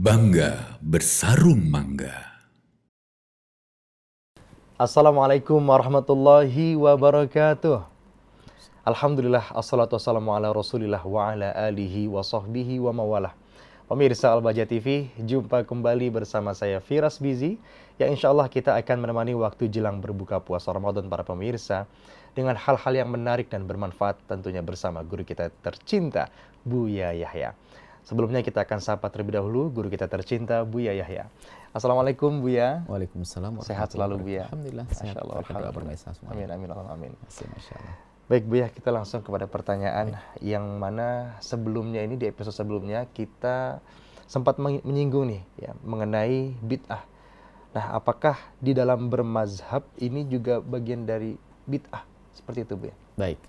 Bangga bersarung mangga. Assalamualaikum warahmatullahi wabarakatuh. Alhamdulillah, assalatu wassalamu ala rasulillah wa ala alihi wa sahbihi wa mawalah. Pemirsa Al-Bahjah TV, jumpa kembali bersama saya Firas Bizi, yang insya Allah kita akan menemani waktu jelang berbuka puasa Ramadan para pemirsa dengan hal-hal yang menarik dan bermanfaat, tentunya bersama guru kita tercinta, Buya Yahya. Sebelumnya kita akan sapa terlebih dahulu guru kita tercinta, Buya Yahya. Assalamualaikum Buya. Waalaikumsalam. Sehat selalu Buya. Alhamdulillah sehat. Masya Allah. Amin amin amin. Masya Allah. Baik Buya, kita langsung kepada pertanyaan yang mana sebelumnya ini, di episode sebelumnya kita sempat menyinggung nih ya mengenai bid'ah. Nah, apakah di dalam bermazhab ini juga bagian dari bid'ah? Seperti itu Buya. Baik.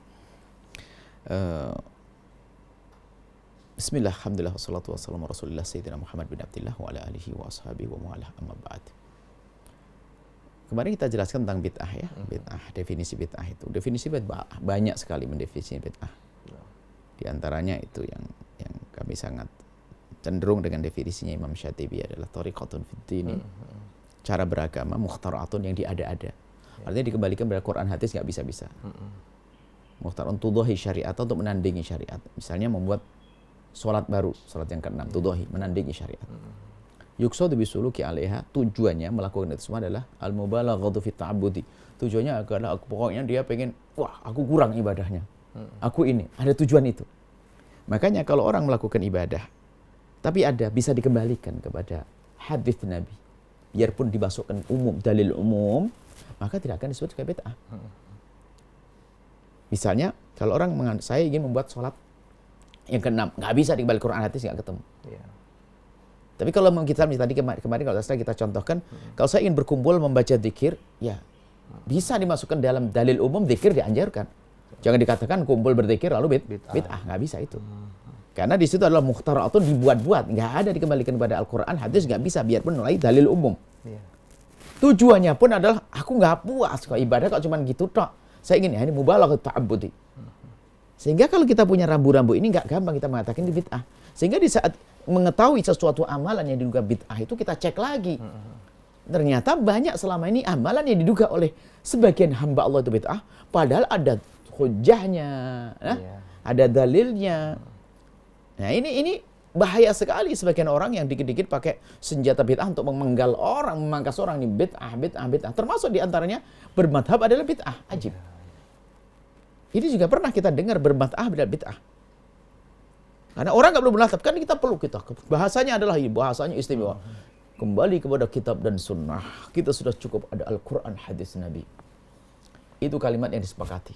Bismillah, alhamdulillah, wassalatu wassalamu rasulillah sayyidina Muhammad bin Abdillah wa ala alihi wa ashabihi wa mu'alah amma ba'd. Kemarin kita jelaskan tentang bid'ah ya, bid'ah, definisi bid'ah itu. Definisi bid'ah banyak sekali mendefinisi bid'ah. Di antaranya itu yang kami sangat cenderung dengan definisinya Imam Syatibi adalah thariqatun fid dini. Cara beragama mukhtara'atun yang diada-ada. Artinya dikembalikan pada Quran hadis nggak bisa-bisa. Mukhtara'atun tuduhi syariat untuk menandingi syariat. Misalnya membuat sholat baru, sholat yang ke-6, tuduhi, menandingi syariat. Yuksadu bisuluki alaiha, tujuannya melakukan itu semua adalah al-mubalaghatu fit ta'abbudi. Tujuannya adalah pokoknya dia pengen, wah aku kurang ibadahnya. Aku ini, ada tujuan itu. Makanya kalau orang melakukan ibadah, tapi bisa dikembalikan kepada hadis Nabi. Biarpun dimasukkan umum, dalil umum, maka tidak akan disebut sebagai bid'ah. Misalnya, kalau orang saya ingin membuat sholat yang ke-6, nggak bisa dikembali Quran hadis, nggak ketemu. Tapi kalau kita tadi kemarin kalau kita contohkan, kalau saya ingin berkumpul membaca zikir, ya bisa dimasukkan dalam dalil umum, zikir dianjurkan. Jangan dikatakan kumpul berzikir lalu bid'ah, nggak bisa itu. Karena di situ adalah mukhtara'atun dibuat-buat, nggak ada dikembalikan kepada Al-Quran hadis, nggak bisa biarpun mulai dalil umum. Tujuannya pun adalah aku nggak puas kok ibadah kok cuma gitu tok. Saya ingin ini mubalaghah ta'abbudi. Sehingga kalau kita punya rambu-rambu ini nggak gampang kita mengatakan ini bid'ah. Sehingga di saat mengetahui sesuatu amalan yang diduga bid'ah itu kita cek lagi. Ternyata banyak selama ini amalan yang diduga oleh sebagian hamba Allah itu bid'ah, padahal ada hujahnya, ada dalilnya. Nah ini bahaya sekali sebagian orang yang dikit-dikit pakai senjata bid'ah untuk memenggal orang, memangkas orang, ini bid'ah. Termasuk diantaranya bermadhab adalah bid'ah, ajib. Ini juga pernah kita dengar bermadhab adalah bid'ah. Karena orang nggak perlu bermadhab, kan kita perlu bahasanya adalah bahasanya istimewa. Kembali kepada kitab dan sunnah. Kita sudah cukup ada Al-Quran, hadis Nabi. Itu kalimat yang disepakati.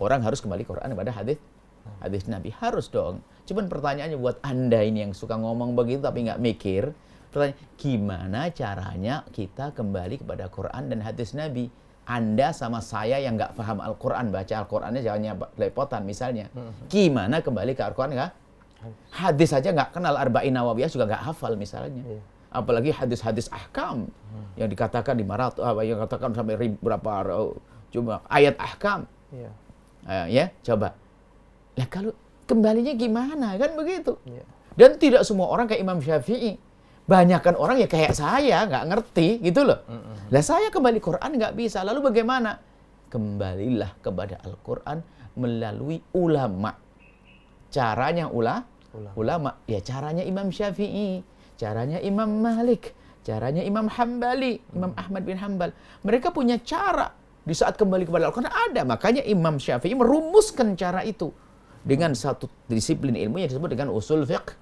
Orang harus kembali ke Quran kepada hadis Nabi. Harus dong. Cuman pertanyaannya buat Anda ini yang suka ngomong begitu tapi nggak mikir. Pertanyaan, gimana caranya kita kembali kepada Quran dan hadis Nabi? Anda sama saya yang nggak paham Al-Quran, baca Al-Qurannya jalannya lepotan misalnya. Gimana kembali ke Al-Quran nggak? Hadis saja nggak kenal, Arba'in Nawawiyah juga nggak hafal misalnya. Apalagi hadis-hadis ahkam yang dikatakan di marat, yang katakan sampai berapa coba ayat ahkam. Ya, coba. Lah kalau kembalinya gimana kan begitu? Dan tidak semua orang kayak Imam Syafi'i. Banyakan orang ya kayak saya, nggak ngerti gitu loh. Lah saya kembali Quran nggak bisa. Lalu bagaimana? Kembalilah kepada Al-Quran melalui ulama. Caranya ulama. Ya caranya Imam Syafi'i, caranya Imam Malik, caranya Imam Hambali, Imam Ahmad bin Hambal. Mereka punya cara di saat kembali kepada Al-Quran ada. Makanya Imam Syafi'i merumuskan cara itu dengan satu disiplin ilmu yang disebut dengan usul fiqh.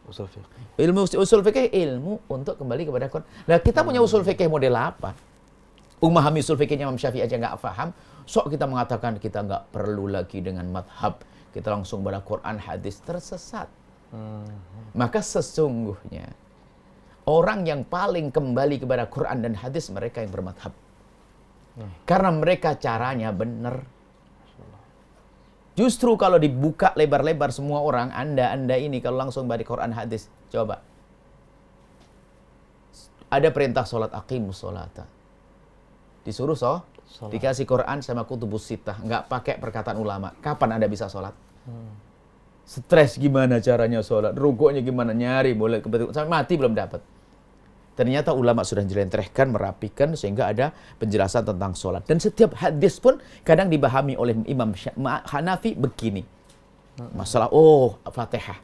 Ilmu usul fiqh, ilmu untuk kembali kepada Quran. Nah, kita punya usul fiqh model apa? Memahami usul fiqhnya Imam Syafi'i aja nggak paham, sok kita mengatakan kita nggak perlu lagi dengan madhab, kita langsung pada Quran hadis, tersesat. Maka sesungguhnya orang yang paling kembali kepada Quran dan hadis mereka yang bermadhab. Karena mereka caranya benar. Justru kalau dibuka lebar-lebar semua orang, Anda ini kalau langsung balik Quran hadis, coba. Ada perintah sholat, aqimus sholata. Disuruh dikasih Quran sama kutubus sittah, nggak pakai perkataan ulama. Kapan Anda bisa sholat? Stres gimana caranya sholat, rukuknya gimana, nyari boleh sampai mati belum dapat. Ternyata ulama sudah jelentrehkan, merapikan sehingga ada penjelasan tentang sholat. Dan setiap hadis pun kadang dipahami oleh Imam Hanafi begini. Masalah, Fatihah.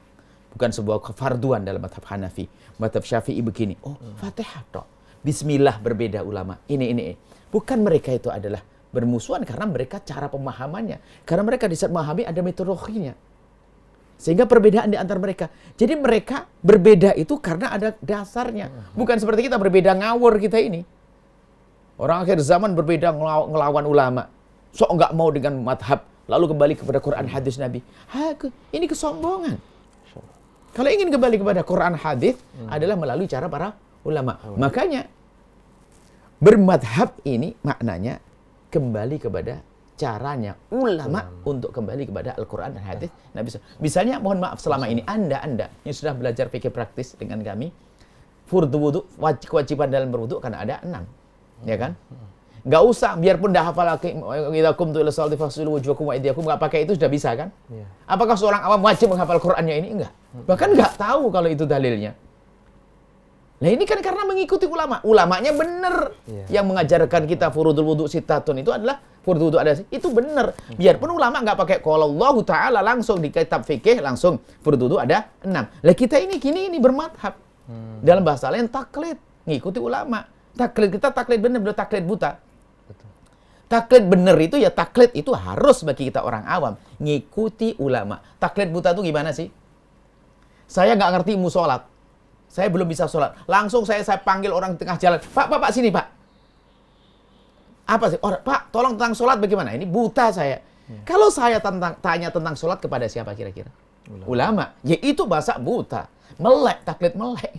Bukan sebuah kefarduan dalam madhab Hanafi. Madhab Syafi'i begini. Fatihah toh. Bismillah berbeda ulama. Ini. Bukan mereka itu adalah bermusuhan karena mereka cara pemahamannya. Karena mereka di saat memahami ada metodologinya. Sehingga perbedaan di antara mereka. Jadi mereka berbeda itu karena ada dasarnya. Bukan seperti kita berbeda ngawur kita ini. Orang akhir zaman berbeda ngelawan ulama. Sok nggak mau dengan madhab. Lalu kembali kepada Quran hadis Nabi. Ini kesombongan. Kalau ingin kembali kepada Quran hadis adalah melalui cara para ulama. Makanya bermadhab ini maknanya kembali kepada caranya ulama untuk kembali kepada Al-Quran dan hadis Nabi. Misalnya, mohon maaf selama ini Anda yang sudah belajar fikih praktis dengan kami, furdu wudu, kewajiban dalam berwudu karena ada 6, ya kan? Nggak usah, biarpun dah hafal idza qumtu ila sholati faghsilu wujuhakum wa aydiyakum, nggak pakai itu sudah bisa kan? Apakah seorang awam wajib menghafal Qur'annya ini? Enggak. Bahkan nggak tahu kalau itu dalilnya. Nah ini kan karena mengikuti ulama. Ulamanya benar. Yang mengajarkan kita furudul wudu sitatun itu adalah furudul wudu ada. Itu benar. Biarpun ulama nggak pakai qala Allah Ta'ala langsung di kitab fikih langsung furudul wudu ada 6. Lah kita ini bermadhab. Dalam bahasa lain taklid. Ngikuti ulama. Taklid kita taklid benar, belum taklid buta. Taklid benar itu ya taklid itu harus bagi kita orang awam. Ngikuti ulama. Taklid buta itu gimana sih? Saya nggak ngerti ilmu sholat. Saya belum bisa sholat. Langsung saya panggil orang di tengah jalan. Pak, sini Pak. Apa sih? Pak, tolong tentang sholat bagaimana? Ini buta saya. Kalau saya tanya tentang sholat kepada siapa kira-kira? Ulama. Ya itu bahasa buta. Melek, taklid melek.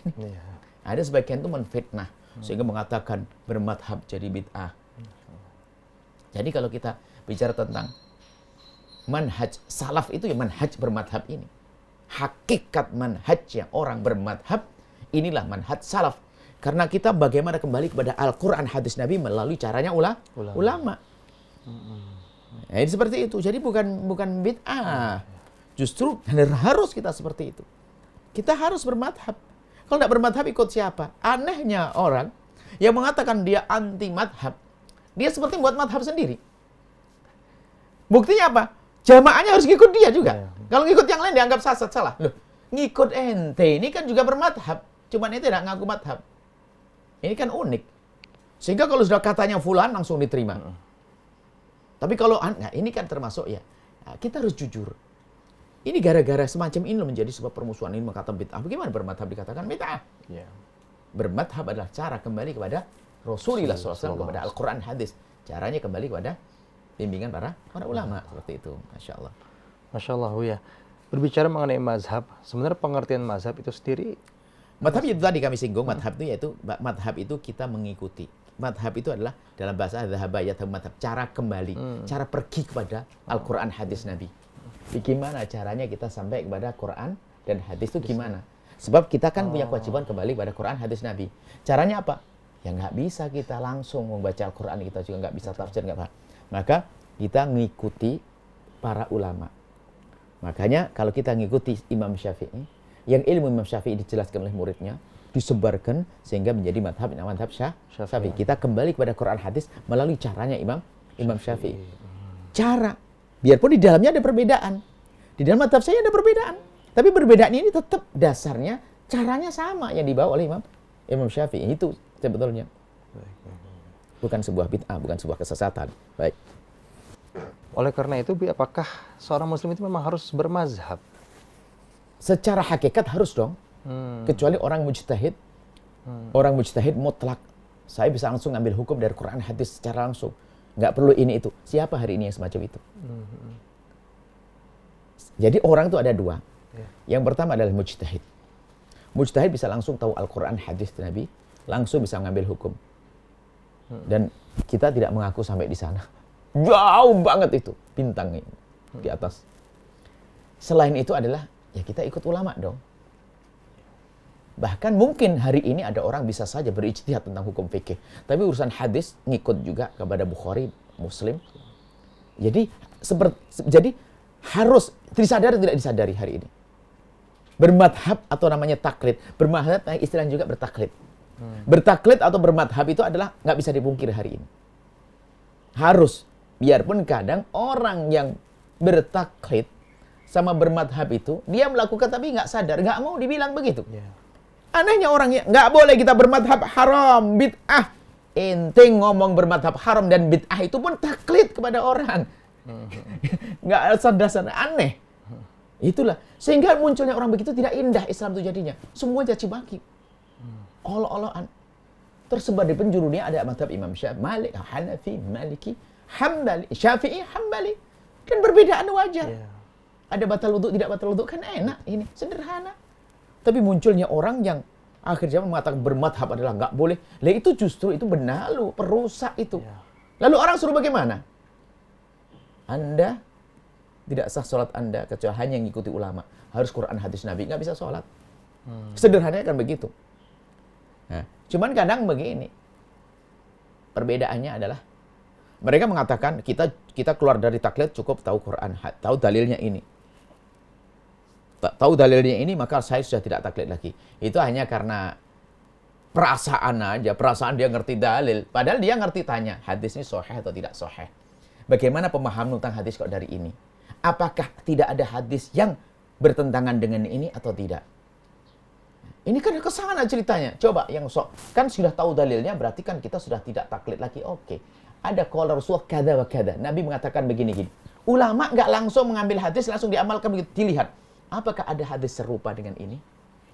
Ada sebagian itu menfitnah. Sehingga mengatakan bermadhab jadi bid'ah. Jadi kalau kita bicara tentang manhaj salaf itu ya manhaj bermadhab ini. Hakikat manhajnya orang bermadhab, inilah manhaj salaf. Karena kita bagaimana kembali kepada Al-Quran hadis Nabi melalui caranya ulama. Jadi seperti itu. Jadi bukan bid'ah. Justru harus kita seperti itu. Kita harus bermadhab. Kalau tidak bermadhab ikut siapa? Anehnya orang yang mengatakan dia anti madhab. Dia seperti buat madhab sendiri. Buktinya apa? Jamaahnya harus ngikut dia juga. Kalau ngikut yang lain dianggap salah. Loh, ngikut ente ini kan juga bermadhab. Cuman ente tidak ngaku madhab. Ini kan unik. Sehingga kalau sudah katanya fulan langsung diterima. Tapi kalau ini kan termasuk ya. Kita harus jujur. Ini gara-gara semacam ini menjadi sebuah permusuhan ini mengatakan bid'ah. Bagaimana bermadhab dikatakan bid'ah? Bermadhab adalah cara kembali kepada Rasulullah SAW, kepada Al-Quran hadis. Caranya kembali kepada bimbingan para ulama. Seperti itu. Masya Allah. Masya Allah, ya. Berbicara mengenai mazhab, sebenarnya pengertian mazhab itu sendiri. Madhab itu tadi kami singgung, madhab itu yaitu, madhab itu kita mengikuti. Madhab itu adalah dalam bahasa dhahabayat madhab, cara kembali, cara pergi kepada Al-Quran hadis Nabi. Gimana caranya kita sampai kepada Quran dan hadis itu gimana? Sebab kita kan punya kewajiban kembali kepada Quran hadis Nabi. Caranya apa? Ya nggak bisa kita langsung membaca Al-Quran, kita juga nggak bisa tafsir, nggak paham. Maka kita ngikuti para ulama. Makanya kalau kita ngikuti Imam Syafi'i, yang ilmu Imam Syafi'i dijelaskan oleh muridnya, disebarkan sehingga menjadi madhab Syafi'i. Kita kembali kepada Quran hadis melalui caranya Imam Syafi'i. Cara, biarpun di dalamnya ada perbedaan. Di dalam madhab saya ada perbedaan. Tapi perbedaan ini tetap dasarnya, caranya sama yang dibawa oleh Imam Syafi'i. Itu sebetulnya. Bukan sebuah bid'ah, bukan sebuah kesesatan. Baik. Oleh karena itu, apakah seorang muslim itu memang harus bermazhab? Secara hakikat harus dong. Kecuali orang mujtahid. Orang mujtahid mutlak. Saya bisa langsung ngambil hukum dari Quran hadis secara langsung. Nggak perlu ini itu. Siapa hari ini yang semacam itu? Jadi orang itu ada dua. Yang pertama adalah mujtahid. Mujtahid bisa langsung tahu Al-Quran hadis Nabi. Langsung bisa ngambil hukum. Dan kita tidak mengaku sampai di sana. Jauh banget itu bintangnya di atas. Selain itu adalah ya kita ikut ulama dong. Bahkan mungkin hari ini ada orang bisa saja berijtihad tentang hukum fikih, tapi urusan hadis ngikut juga kepada Bukhari, Muslim. Jadi harus disadari tidak disadari hari ini. Bermadhab atau namanya taklid. Bermadhab istilahnya juga bertaklid. Bertaklid atau bermadhab itu adalah nggak bisa dipungkiri hari ini. Harus. Biarpun kadang orang yang bertaklid sama bermadhab itu, dia melakukan tapi nggak sadar, nggak mau dibilang begitu. Anehnya orangnya, nggak boleh kita bermadhab haram, bid'ah. Ente ngomong bermadhab haram dan bid'ah itu pun taklid kepada orang. Nggak dasar aneh. Itulah. Sehingga munculnya orang begitu tidak indah Islam itu jadinya. Semua caci maki. Olo-oloan. Tersebar di penjuru dunia ada madhab Imam Syafi'i, Malik, Hanafi, Maliki, Hambali, Syafi'i, Hambali. Dan perbedaan wajar. Ada batal wudhu, tidak batal wudhu, kan enak. Ini sederhana. Tapi munculnya orang yang akhir zaman mengatakan bermadhab adalah nggak boleh. Lah itu justru itu benalu, perusak itu. Lalu orang suruh bagaimana? Anda tidak sah sholat Anda kecuali hanya mengikuti ulama. Harus Quran hadis Nabi, nggak bisa sholat. Sederhananya kan begitu. Nah, cuman kadang begini. Perbedaannya adalah mereka mengatakan kita keluar dari taklid cukup tahu Quran, tahu dalilnya ini. Tahu dalilnya ini maka saya sudah tidak taklid lagi. Itu hanya karena perasaan aja, perasaan dia ngerti dalil. Padahal dia ngerti tanya, hadis ini sahih atau tidak sahih. Bagaimana pemahaman tentang hadis kok dari ini? Apakah tidak ada hadis yang bertentangan dengan ini atau tidak? Ini kan kesana ceritanya. Coba yang kan sudah tahu dalilnya, berarti kan kita sudah tidak taklid lagi. Oke. Ada qala Rasulullah kada wa kada. Nabi mengatakan begini-gini. Ulama nggak langsung mengambil hadis langsung diamalkan begitu. Dilihat, apakah ada hadis serupa dengan ini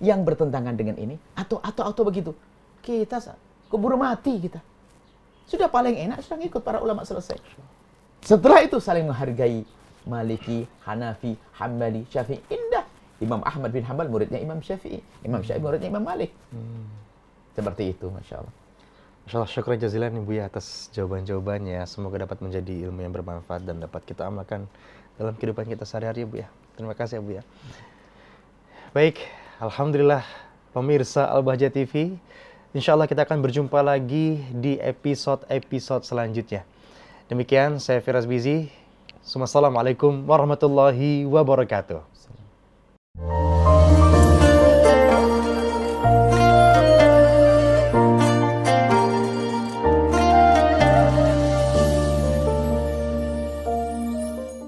yang bertentangan dengan ini atau begitu. Kita keburu mati kita. Sudah paling enak sudah ngikut para ulama selesai. Setelah itu saling menghargai Maliki, Hanafi, Hambali, Syafi'i. Indah. Imam Ahmad bin Hanbal muridnya Imam Syafi'i. Imam Syafi'i muridnya Imam Malik. Seperti itu, Masya Allah. Masya Allah, syukur jazilan Ibu ya atas jawaban-jawabannya. Semoga dapat menjadi ilmu yang bermanfaat dan dapat kita amalkan dalam kehidupan kita sehari-hari, Bu ya. Terima kasih, Bu ya. Baik, Alhamdulillah pemirsa Al-Bahjah TV. Insya Allah kita akan berjumpa lagi di episode-episode selanjutnya. Demikian, saya Firas Bizi. Assalamualaikum warahmatullahi wabarakatuh.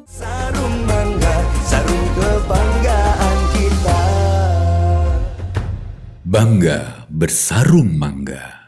Sarung mangga, sarung kebanggaan kita. Bangga bersarung mangga.